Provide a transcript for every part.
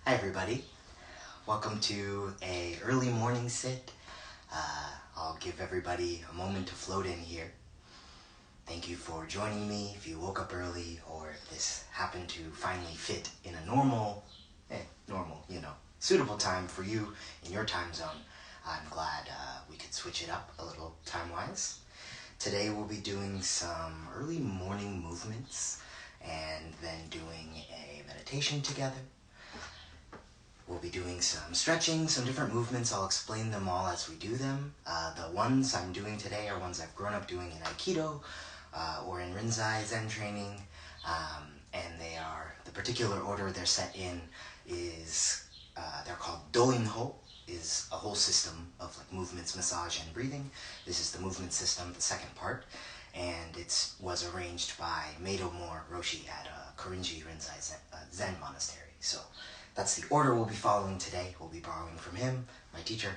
Hi everybody, welcome to a early morning sit. I'll give everybody a moment to float in here. Thank you for joining me if you woke up early or if this happened to finally fit in a normal, suitable time for you in your time zone. I'm glad we could switch it up a little time-wise. Today we'll be doing some early morning movements and then doing a meditation together. We'll be doing some stretching, some different movements. I'll explain them all as we do them. The ones I'm doing today are ones I've grown up doing in aikido or in Rinzai Zen training. And they are, the particular order they're set in is, they're called Do-in-ho, is a whole system of like movements, massage, and breathing. This is the movement system, the second part. And it was arranged by Meido Moore Roshi at Korinji Rinzai Zen Monastery. So that's the order we'll be following today. We'll be borrowing from him, my teacher,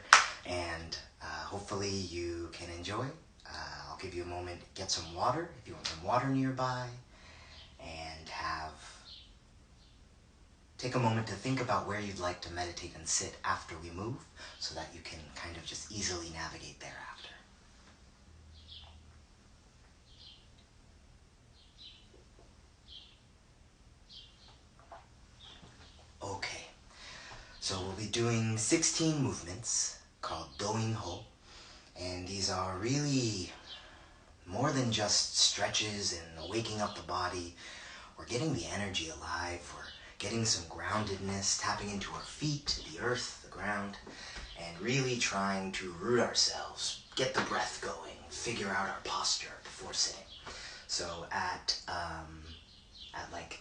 and hopefully you can enjoy. I'll give you a moment, get some water, if you want some water nearby, and take a moment to think about where you'd like to meditate and sit after we move, so that you can kind of just easily navigate thereafter. Okay, so we'll be doing 16 movements called Do-in-ho, and these are really more than just stretches and waking up the body. We're getting the energy alive, we're getting some groundedness, tapping into our feet, the earth, the ground, and really trying to root ourselves, get the breath going, figure out our posture before sitting. So at like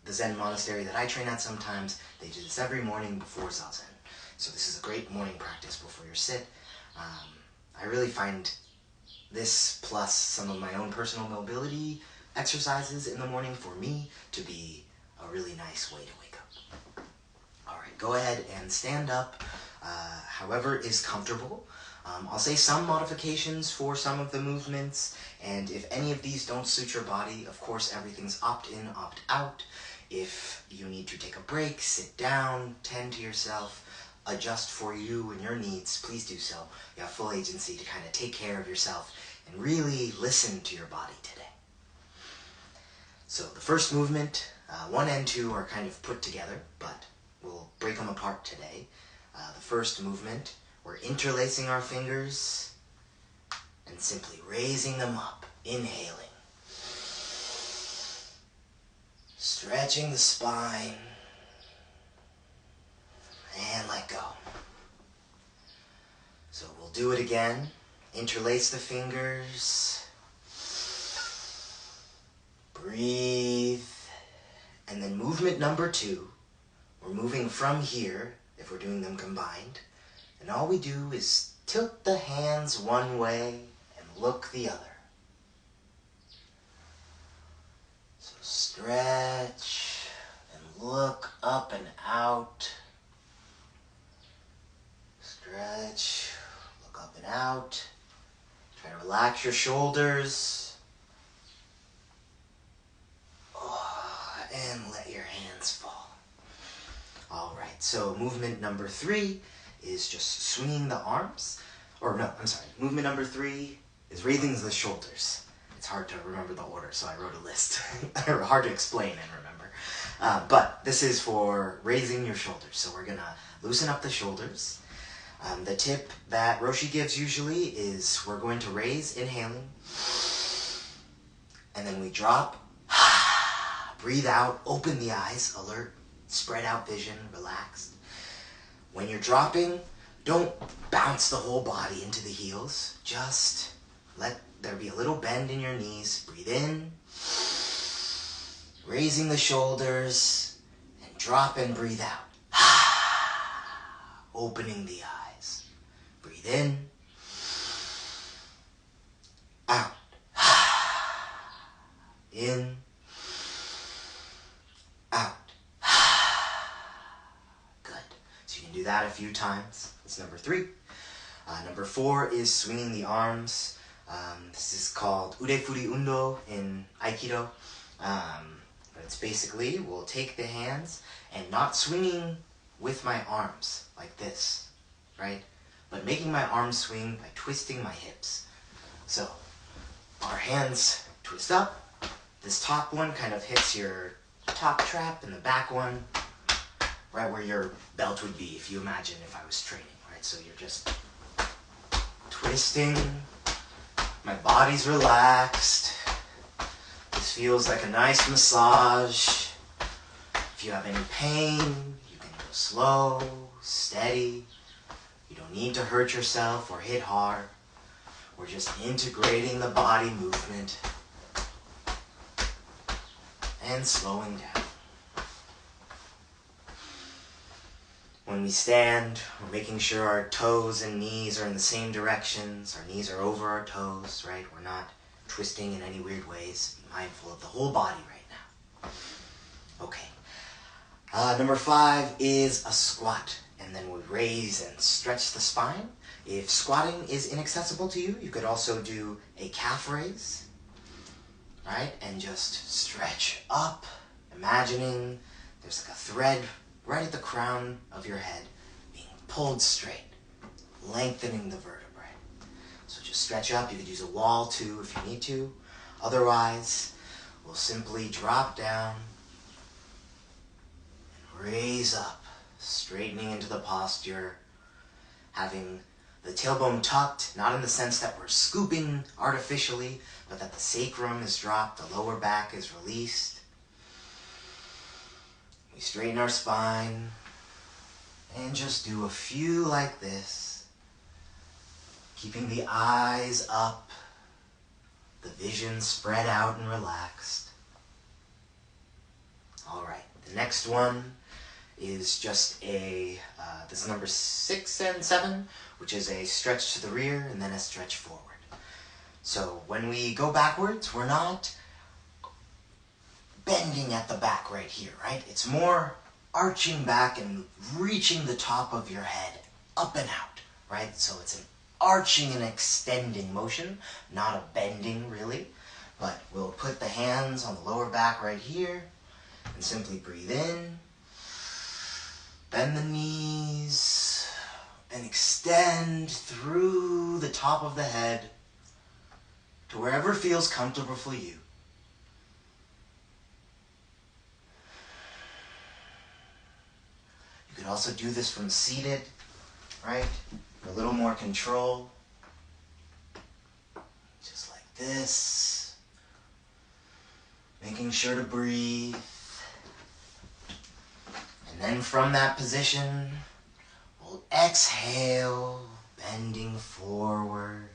the Zen monastery that I train at sometimes, they do this every morning before Zazen. So this is a great morning practice before your sit. I really find this plus some of my own personal mobility exercises in the morning for me to be a really nice way to wake up. All right, go ahead and stand up however is comfortable. I'll say some modifications for some of the movements, and if any of these don't suit your body, of course everything's opt-in, opt-out. If you need to take a break, sit down, tend to yourself, adjust for you and your needs, please do so. You have full agency to kind of take care of yourself and really listen to your body today. So the first movement, 1 and 2 are kind of put together, but we'll break them apart today. The first movement, we're interlacing our fingers and simply raising them up, inhaling. Stretching the spine, and let go. So we'll do it again. Interlace the fingers. Breathe. And then movement number 2. We're moving from here, if we're doing them combined. And all we do is tilt the hands one way and look the other. So stretch and look up and out. Stretch, look up and out. Try to relax your shoulders. And let your hands fall. All right, so movement number 3 is just swinging the arms. Movement number 3 is raising the shoulders. It's hard to remember the order, so I wrote a list. Hard to explain and remember. But this is for raising your shoulders. So we're going to loosen up the shoulders. The tip that Roshi gives usually is we're going to raise, inhaling, and then we drop, breathe out, open the eyes, alert, spread out vision, relaxed. When you're dropping, don't bounce the whole body into the heels. Just let there be a little bend in your knees. Breathe in, raising the shoulders, and drop and breathe out. Opening the eyes. Breathe in, out, in, out. Good. So you can do that a few times. That's number 3. Number 4 is swinging the arms. This is called ude-furi undo in aikido. But it's basically, we'll take the hands and not swinging with my arms, like this, right? But making my arms swing by twisting my hips. So, our hands twist up. This top one kind of hits your top trap, and the back one, right where your belt would be, if you imagine if I was training, right? So you're just twisting. My body's relaxed. This feels like a nice massage. If you have any pain, you can go slow, steady. You don't need to hurt yourself or hit hard. We're just integrating the body movement and slowing down. When we stand, we're making sure our toes and knees are in the same directions. Our knees are over our toes, right? We're not twisting in any weird ways. Be mindful of the whole body right now. Okay. Number 5 is a squat. And then we raise and stretch the spine. If squatting is inaccessible to you, you could also do a calf raise, right? And just stretch up, imagining there's like a thread right at the crown of your head being pulled straight, lengthening the vertebrae. So just stretch up. You could use a wall too if you need to. Otherwise, we'll simply drop down and raise up, straightening into the posture, having the tailbone tucked, not in the sense that we're scooping artificially, but that the sacrum is dropped, the lower back is released. We straighten our spine and just do a few like this, keeping the eyes up, the vision spread out and relaxed. All right, the next one is just this is number 6 and 7, which is a stretch to the rear and then a stretch forward. So when we go backwards, we're not bending at the back right here, right? It's more arching back and reaching the top of your head up and out, right? So it's an arching and extending motion, not a bending really. But we'll put the hands on the lower back right here and simply breathe in. Bend the knees and extend through the top of the head to wherever feels comfortable for you. You could also do this from seated, right? For a little more control. Just like this. Making sure to breathe. And then from that position, we'll exhale, bending forward.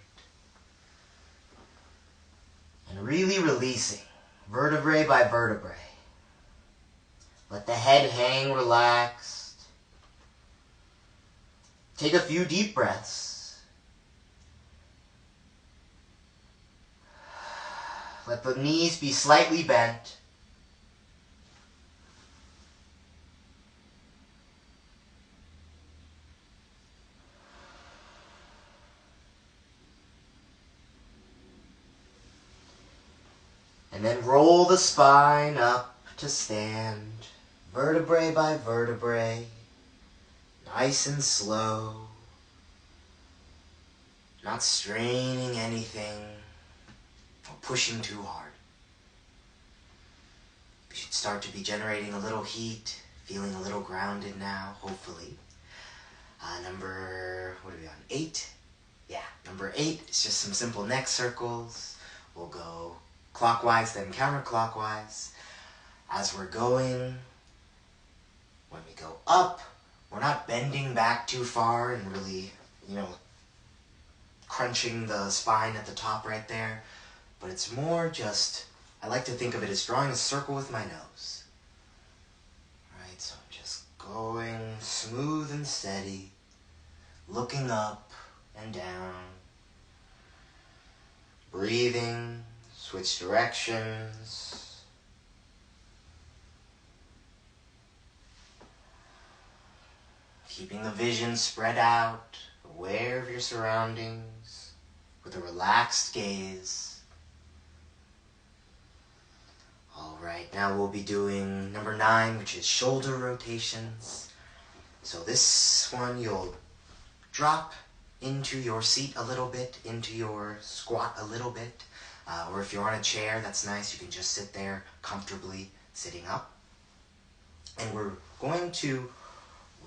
And really releasing, vertebrae by vertebrae. Let the head hang relaxed. Take a few deep breaths. Let the knees be slightly bent. And then roll the spine up to stand, vertebrae by vertebrae, nice and slow, not straining anything or pushing too hard. We should start to be generating a little heat, feeling a little grounded now, hopefully. Number, what are we on, 8? Yeah, number 8 is just some simple neck circles. We'll go clockwise, then counterclockwise. As we're going, when we go up, we're not bending back too far and really, crunching the spine at the top right there. But it's more just, I like to think of it as drawing a circle with my nose. Right, so I'm just going smooth and steady, looking up and down, breathing, switch directions. Keeping the vision spread out, aware of your surroundings, with a relaxed gaze. All right, now we'll be doing number 9, which is shoulder rotations. So this one, you'll drop into your seat a little bit, into your squat a little bit. Or if you're on a chair, that's nice. You can just sit there comfortably sitting up. And we're going to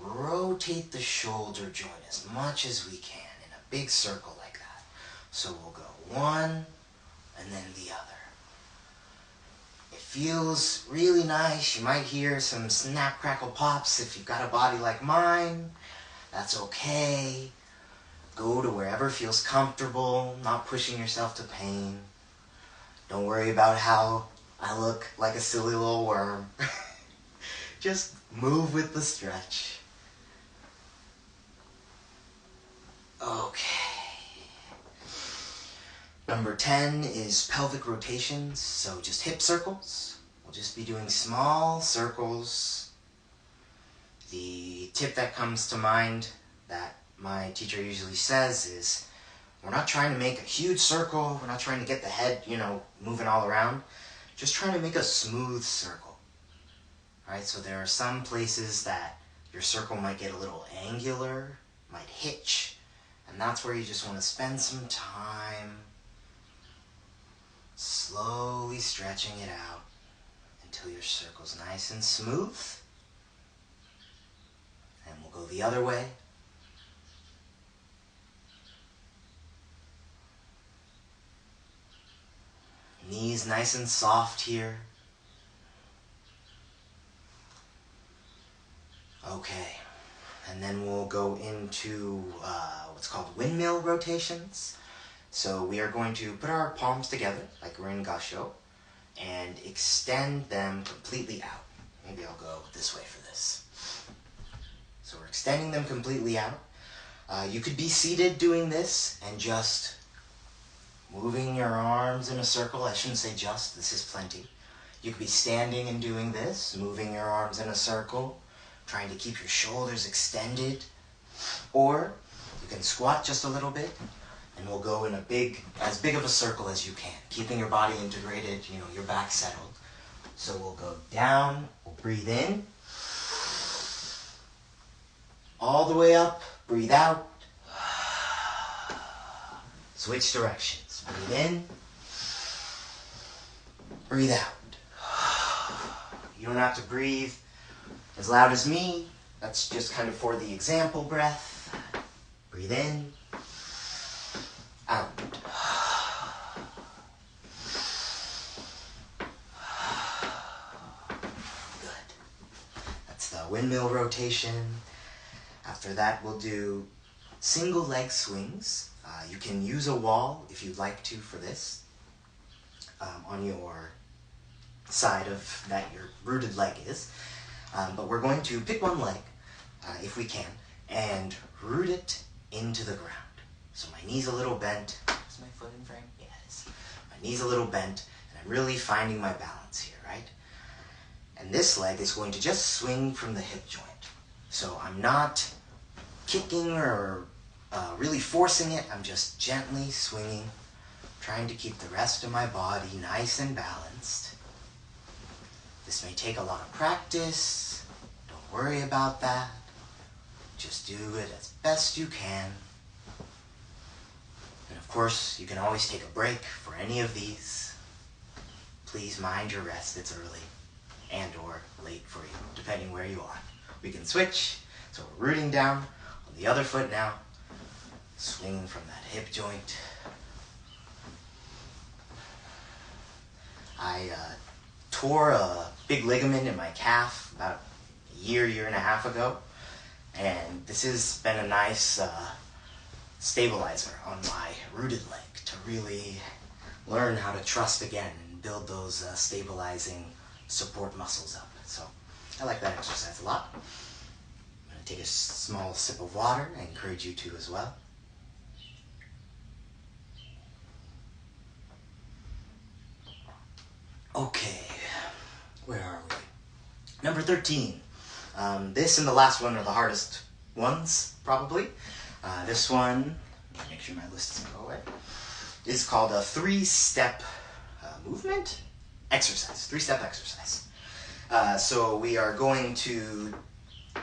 rotate the shoulder joint as much as we can in a big circle like that. So we'll go one and then the other. It feels really nice. You might hear some snap, crackle, pops. If you've got a body like mine, that's okay. Go to wherever feels comfortable, not pushing yourself to pain. Don't worry about how I look like a silly little worm. Just move with the stretch. Okay. Number 10 is pelvic rotations, so just hip circles. We'll just be doing small circles. The tip that comes to mind that my teacher usually says is, we're not trying to make a huge circle. We're not trying to get the head, moving all around. Just trying to make a smooth circle. All right, so there are some places that your circle might get a little angular, might hitch, and that's where you just want to spend some time slowly stretching it out until your circle's nice and smooth. And we'll go the other way. Knees nice and soft here. Okay, and then we'll go into what's called windmill rotations. So we are going to put our palms together, like we're in gasho, and extend them completely out. Maybe I'll go this way for this. So we're extending them completely out. You could be seated doing this and just moving your arms in a circle. I shouldn't say just, this is plenty. You could be standing and doing this, moving your arms in a circle, trying to keep your shoulders extended. Or you can squat just a little bit, and we'll go in as big of a circle as you can, keeping your body integrated, your back settled. So we'll go down, we'll breathe in, all the way up, breathe out, switch directions. Breathe in, breathe out. You don't have to breathe as loud as me. That's just kind of for the example breath. Breathe in, out. Good. That's the windmill rotation. After that, we'll do single leg swings. You can use a wall if you'd like to for this, on your side of that your rooted leg is. But we're going to pick one leg, if we can, and root it into the ground. So my knee's a little bent. Is my foot in frame? Yeah, it is. My knee's a little bent, and I'm really finding my balance here, right? And this leg is going to just swing from the hip joint. So I'm not kicking or really forcing it. I'm just gently swinging, trying to keep the rest of my body nice and balanced. This may take a lot of practice. Don't worry about that. Just do it as best you can. And of course, you can always take a break for any of these. Please mind your rest. It's early and or late for you, depending where you are. We can switch. So we're rooting down on the other foot now, swinging from that hip joint. I tore a big ligament in my calf about a year and a half ago, and this has been a nice stabilizer on my rooted leg to really learn how to trust again and build those stabilizing support muscles up. So I like that exercise a lot. I'm going to take a small sip of water. I encourage you to as well. Okay, where are we? Number 13. This and the last one are the hardest ones, probably. This one, make sure my list doesn't go away, is called a 3-step movement exercise, 3-step exercise. So we are going to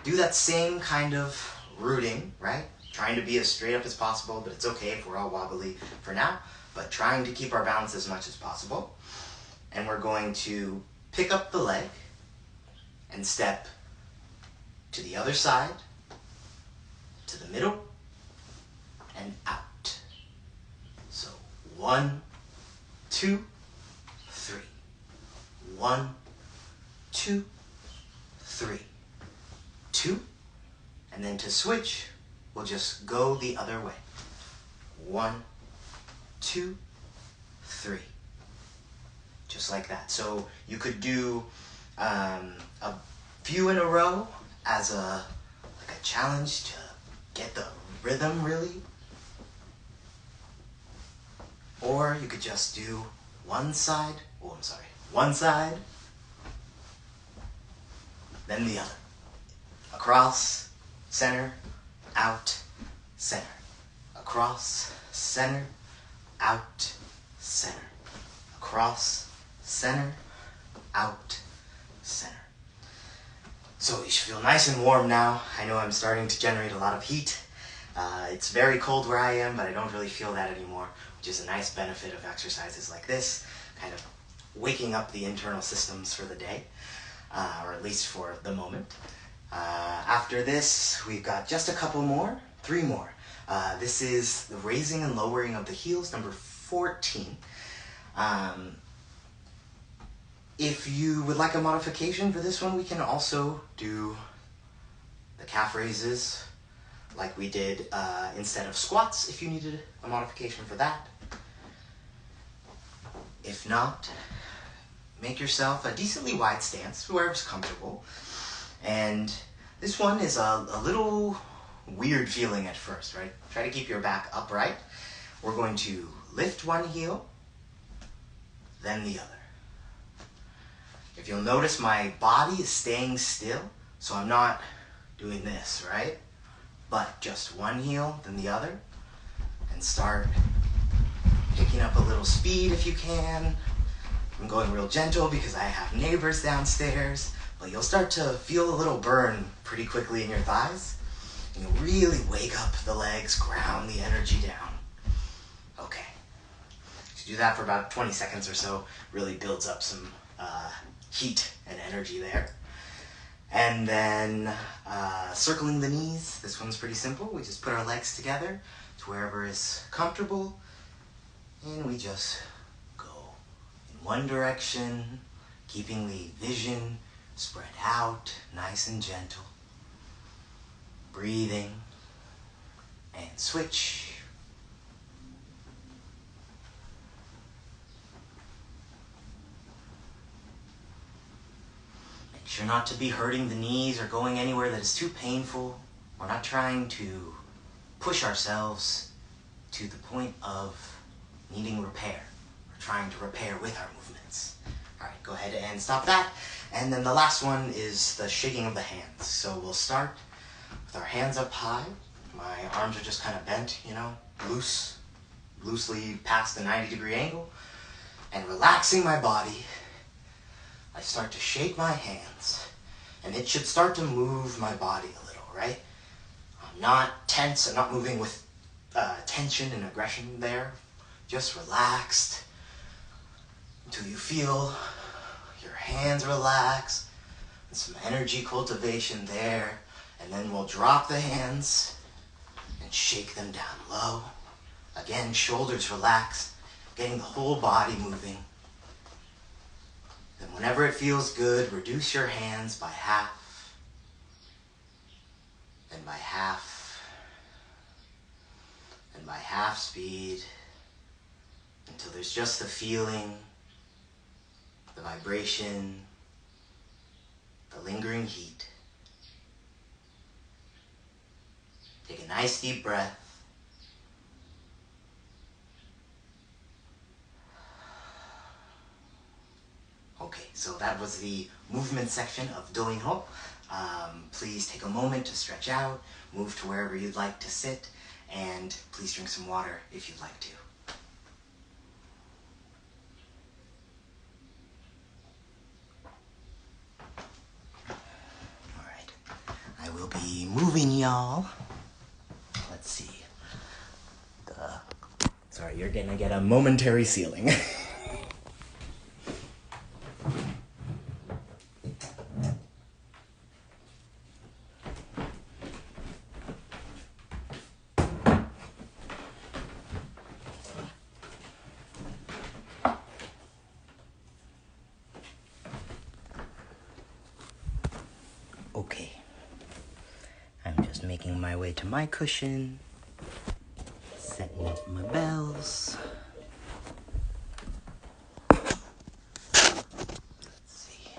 do that same kind of rooting, right? Trying to be as straight up as possible, but it's okay if we're all wobbly for now, but trying to keep our balance as much as possible. And we're going to pick up the leg and step to the other side, to the middle, and out. So 1, 2, 3. 1, 2, 3. 2. And then to switch, we'll just go the other way. 1, 2, 3. Just like that. So you could do a few in a row as a challenge to get the rhythm really. Or you could just do one side, then the other. Across, center, out, center. Across, center, out, center. Across, center, out, center. So you should feel nice and warm now. I know I'm starting to generate a lot of heat. It's very cold where I am, but I don't really feel that anymore, which is a nice benefit of exercises like this, kind of waking up the internal systems for the day, or at least for the moment. After this, we've got just a couple more, 3 more. This is the raising and lowering of the heels, number 14. If you would like a modification for this one, we can also do the calf raises like we did instead of squats if you needed a modification for that. If not, make yourself a decently wide stance, whoever's comfortable. And this one is a little weird feeling at first, right? Try to keep your back upright. We're going to lift one heel, then the other. If you'll notice, my body is staying still, so I'm not doing this, right? But just one heel, then the other, and start picking up a little speed if you can. I'm going real gentle because I have neighbors downstairs, but you'll start to feel a little burn pretty quickly in your thighs. And you'll really wake up the legs, ground the energy down. Okay. So do that for about 20 seconds or so. Really builds up some heat and energy there. And then circling the knees. This one's pretty simple. We just put our legs together to wherever is comfortable. And we just go in one direction, keeping the vision spread out, nice and gentle. Breathing. And switch. Make sure not to be hurting the knees or going anywhere that is too painful. We're not trying to push ourselves to the point of needing repair. We're trying to repair with our movements. All right, go ahead and stop that. And then the last one is the shaking of the hands. So we'll start with our hands up high. My arms are just kind of bent, loosely past the 90-degree angle. And relaxing my body, I start to shake my hands. And it should start to move my body a little, right? I'm not tense, I'm not moving with tension and aggression there. Just relaxed until you feel your hands relax and some energy cultivation there. And then we'll drop the hands and shake them down low. Again, shoulders relaxed, getting the whole body moving. Then whenever it feels good, reduce your hands by half, and by half, and by half speed, until there's just the feeling, the vibration, the lingering heat. Take a nice deep breath. Okay, so that was the movement section of Doin Ho. Please take a moment to stretch out, move to wherever you'd like to sit, and please drink some water if you'd like to. Alright, I will be moving y'all. Let's see. Sorry, you're gonna get a momentary ceiling. Okay. I'm just making my way to my cushion. Setting up my bells. Let's see.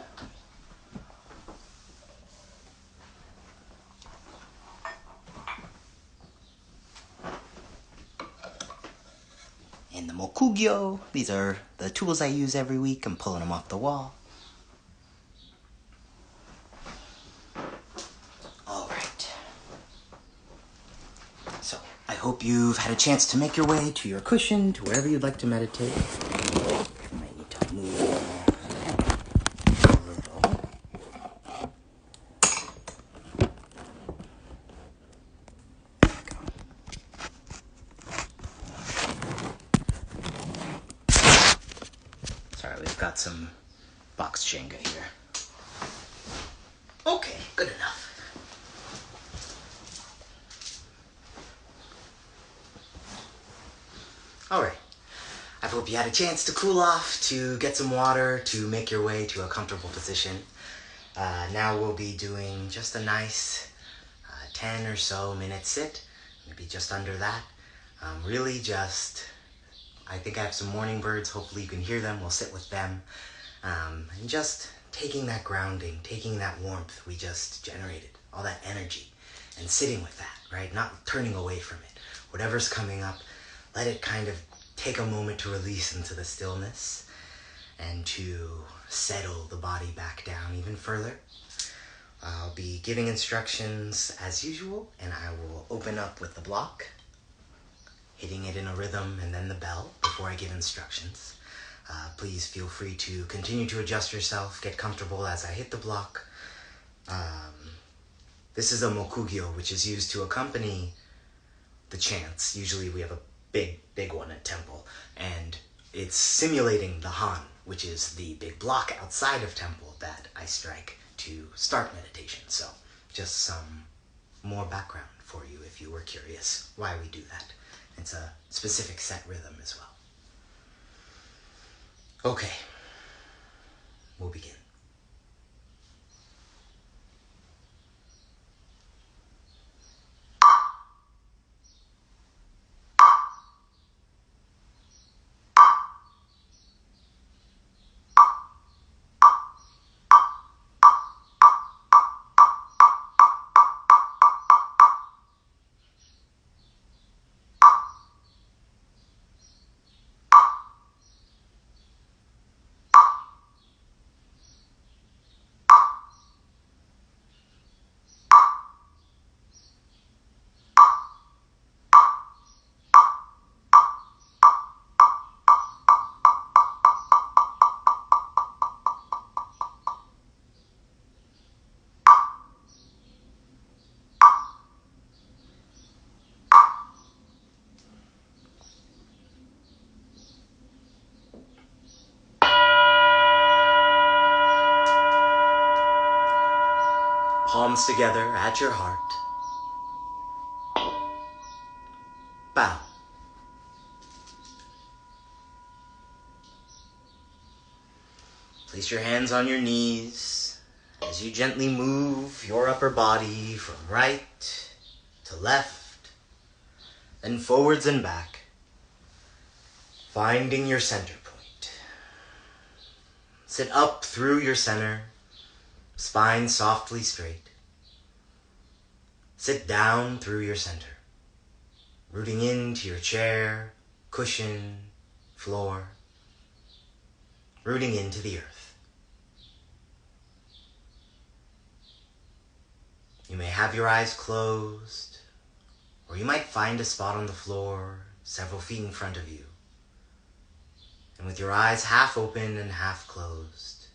And the mokugyo. These are the tools I use every week. I'm pulling them off the wall. All right. So, I hope you've had a chance to make your way to your cushion, to wherever you'd like to meditate. You might need to move a little. There we go. Sorry, we've got some box Jenga here. Okay, good enough. Alright, I hope you had a chance to cool off, to get some water, to make your way to a comfortable position. Now we'll be doing just a nice 10 or so minute sit, maybe just under that. Really just, I think I have some morning birds, hopefully you can hear them, we'll sit with them. And just taking that grounding, taking that warmth we just generated, all that energy, and sitting with that, right? Not turning away from it. Whatever's coming up, let it kind of take a moment to release into the stillness and to settle the body back down even further. I'll be giving instructions as usual, and I will open up with the block, hitting it in a rhythm, and then the bell before I give instructions. Please feel free to continue to adjust yourself, get comfortable as I hit the block. This is a mokugyo, which is used to accompany the chants. Usually we have a big one at temple, and it's simulating the han, which is the big block outside of temple that I strike to start meditation. So just some more background for you if you were curious why we do that. It's a specific set rhythm as well. Okay, we'll begin. Palms together at your heart. Bow. Place your hands on your knees as you gently move your upper body from right to left, then forwards and back, finding your center point. Sit up through your center, spine softly straight. Sit down through your center, rooting into your chair, cushion, floor, rooting into the earth. You may have your eyes closed, or you might find a spot on the floor several feet in front of you. And with your eyes half open and half closed,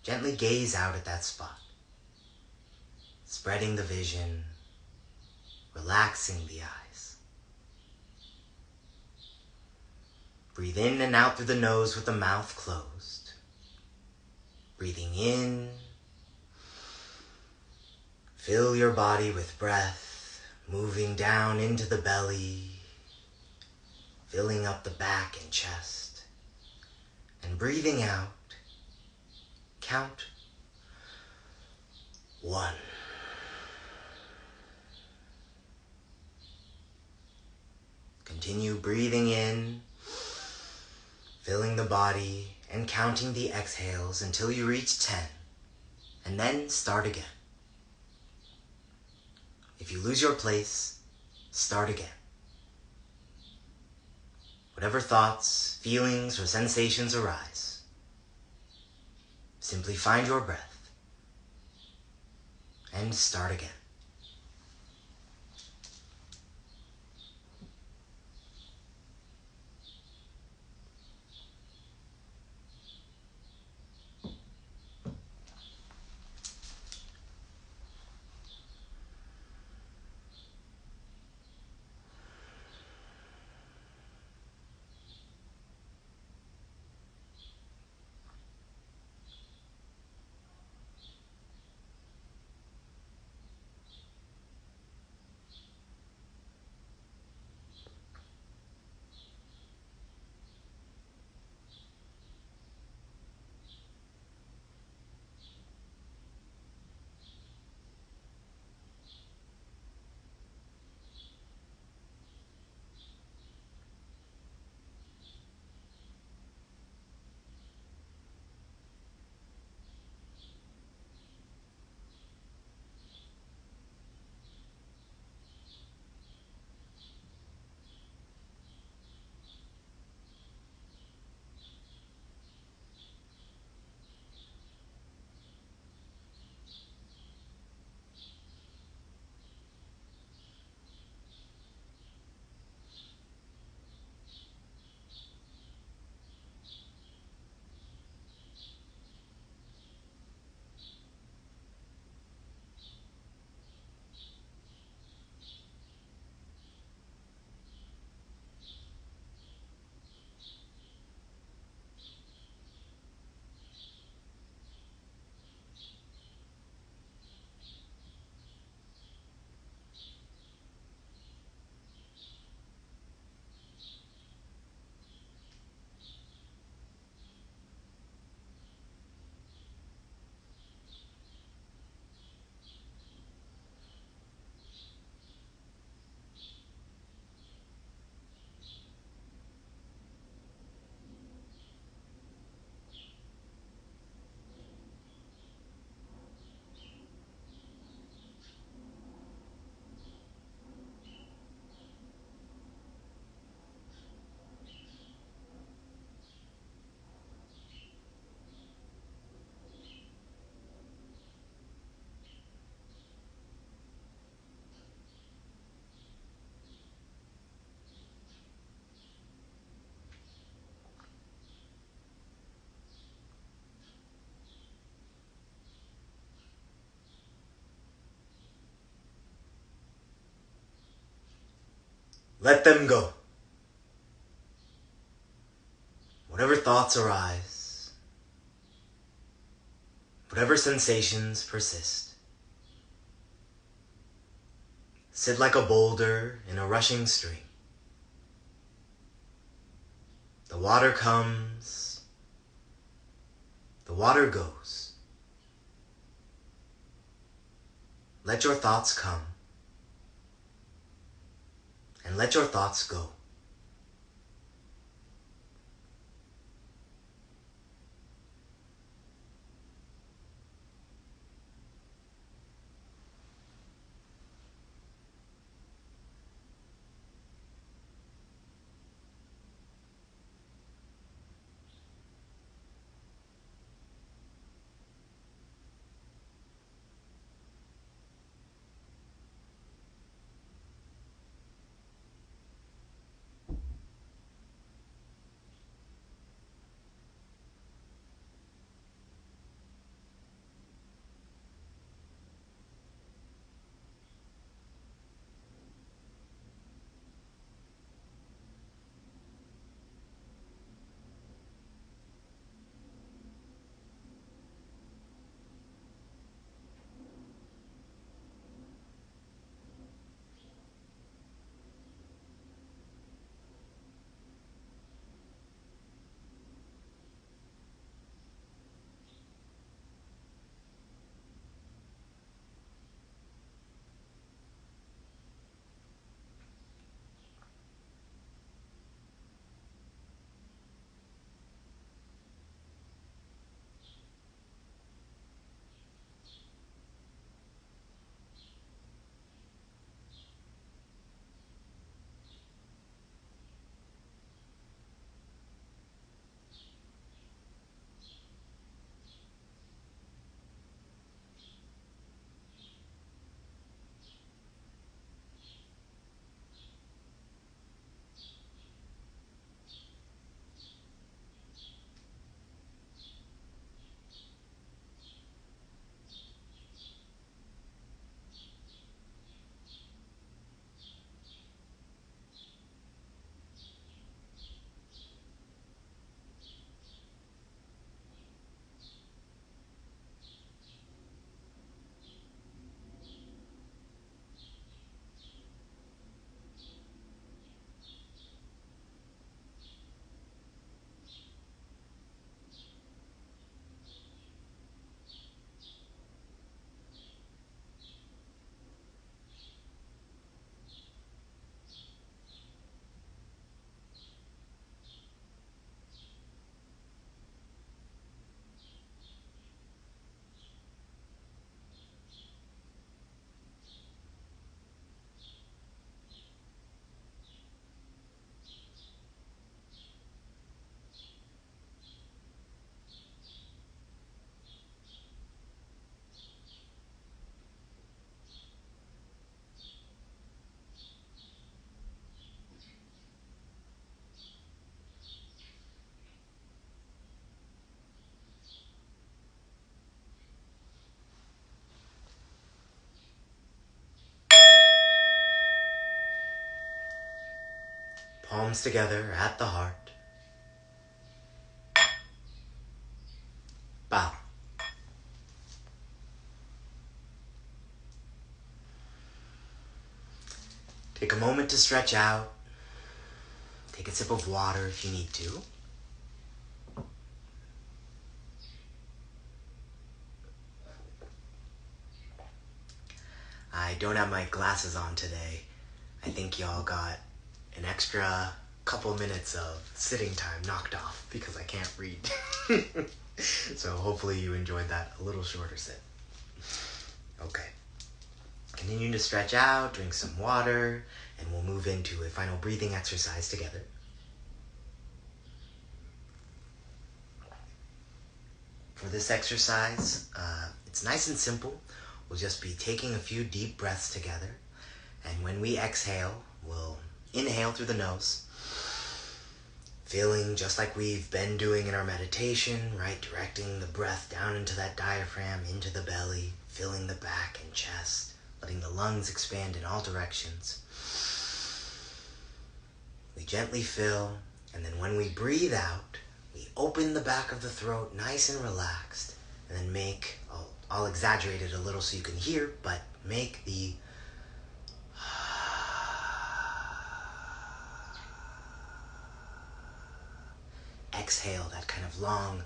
gently gaze out at that spot. spreading the vision, relaxing the eyes. Breathe in and out through the nose with the mouth closed. Breathing in, fill your body with breath, moving down into the belly, filling up the back and chest. And breathing out, count 1. Continue breathing in, filling the body and counting the exhales until you reach 10, and then start again. If you lose your place, start again. Whatever thoughts, feelings, or sensations arise, simply find your breath and start again. Let them go. Whatever thoughts arise, whatever sensations persist, sit like a boulder in a rushing stream. The water comes, the water goes. Let your thoughts come, and let your thoughts go. Palms together at the heart. Bow. Take a moment to stretch out. Take a sip of water if you need to. I don't have my glasses on today. I think y'all got an extra couple minutes of sitting time knocked off because I can't read. So hopefully you enjoyed that a little shorter sit. Okay. Continue to stretch out, drink some water, and we'll move into a final breathing exercise together. For this exercise, it's nice and simple. We'll just be taking a few deep breaths together. And when we exhale, we'll inhale through the nose, feeling just like we've been doing in our meditation, right? Directing the breath down into that diaphragm, into the belly, filling the back and chest, letting the lungs expand in all directions. We gently fill, and then when we breathe out, we open the back of the throat nice and relaxed, and then make, I'll exaggerate it a little so you can hear, but make the exhale, that kind of long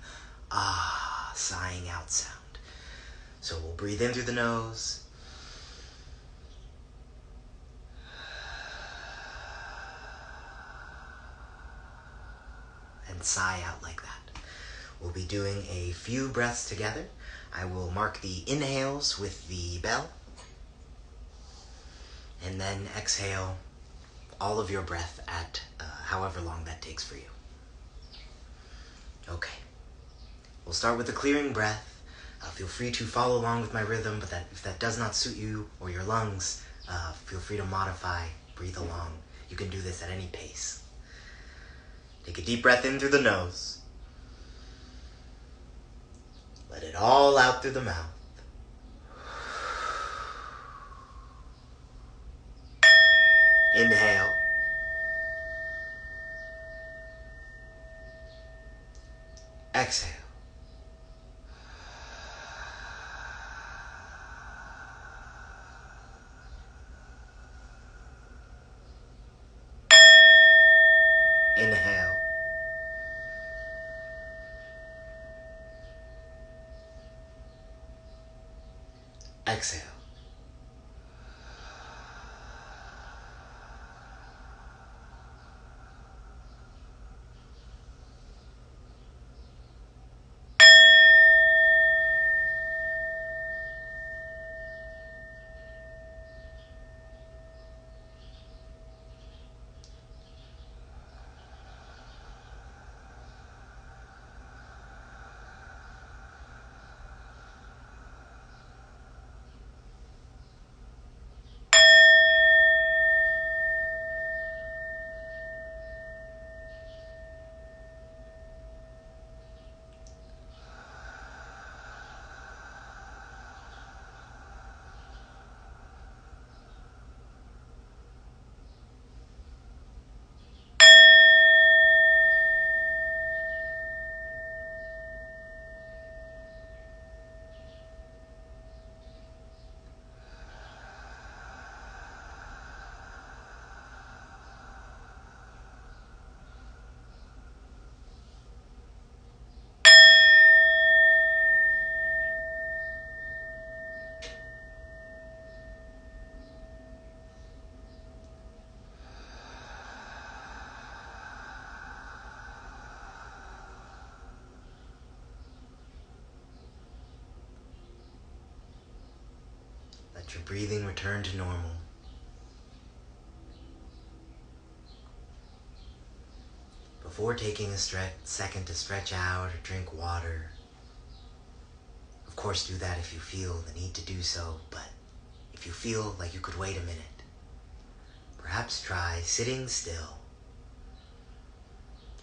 sighing out sound. So we'll breathe in through the nose. And sigh out like that. We'll be doing a few breaths together. I will mark the inhales with the bell. And then exhale all of your breath at however long that takes for you. Okay. We'll start with a clearing breath. Feel free to follow along with my rhythm, but if that does not suit you or your lungs, feel free to modify, breathe along. You can do this at any pace. Take a deep breath in through the nose. Let it all out through the mouth. Inhale. Exhale. Inhale. Exhale. Let your breathing return to normal. Before taking a second to stretch out or drink water, of course do that if you feel the need to do so, but if you feel like you could wait a minute, perhaps try sitting still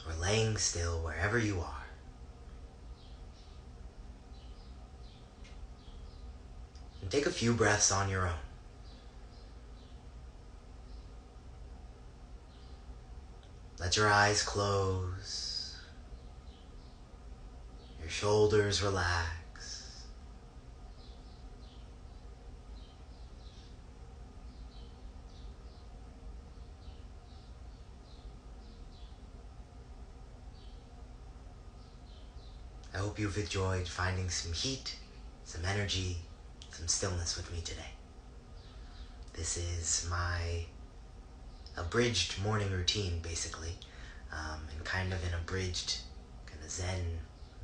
or laying still wherever you are. And take a few breaths on your own. Let your eyes close. Your shoulders relax. I hope you've enjoyed finding some heat, some energy, some stillness with me today. This is my abridged morning routine, basically, and kind of an abridged kind of Zen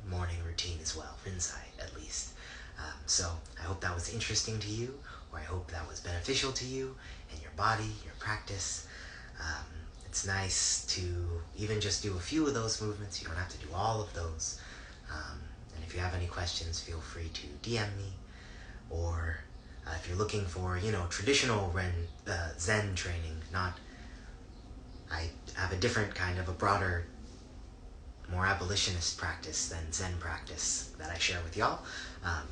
morning routine as well, Rinzai at least. So I hope that was interesting to you, or I hope that was beneficial to you and your body, your practice. It's nice to even just do a few of those movements. You don't have to do all of those. And if you have any questions, feel free to DM me, or if you're looking for, traditional Zen training, I have a different kind of a broader, more abolitionist practice than Zen practice that I share with y'all.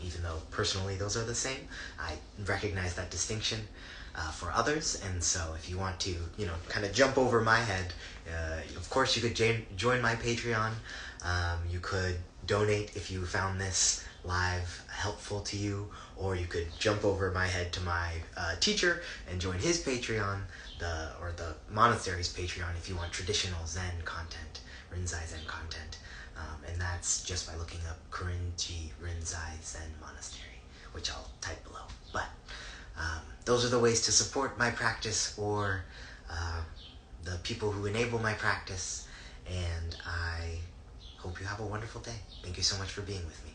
Even though personally those are the same, I recognize that distinction for others. And so if you want to, kind of jump over my head, of course you could join my Patreon. You could donate if you found this live helpful to you, or you could jump over my head to my teacher and join his Patreon, or the monastery's Patreon, if you want traditional Zen content, Rinzai Zen content. And that's just by looking up Korinji Rinzai Zen Monastery, which I'll type below. But those are the ways to support my practice, or the people who enable my practice. And I hope you have a wonderful day. Thank you so much for being with me.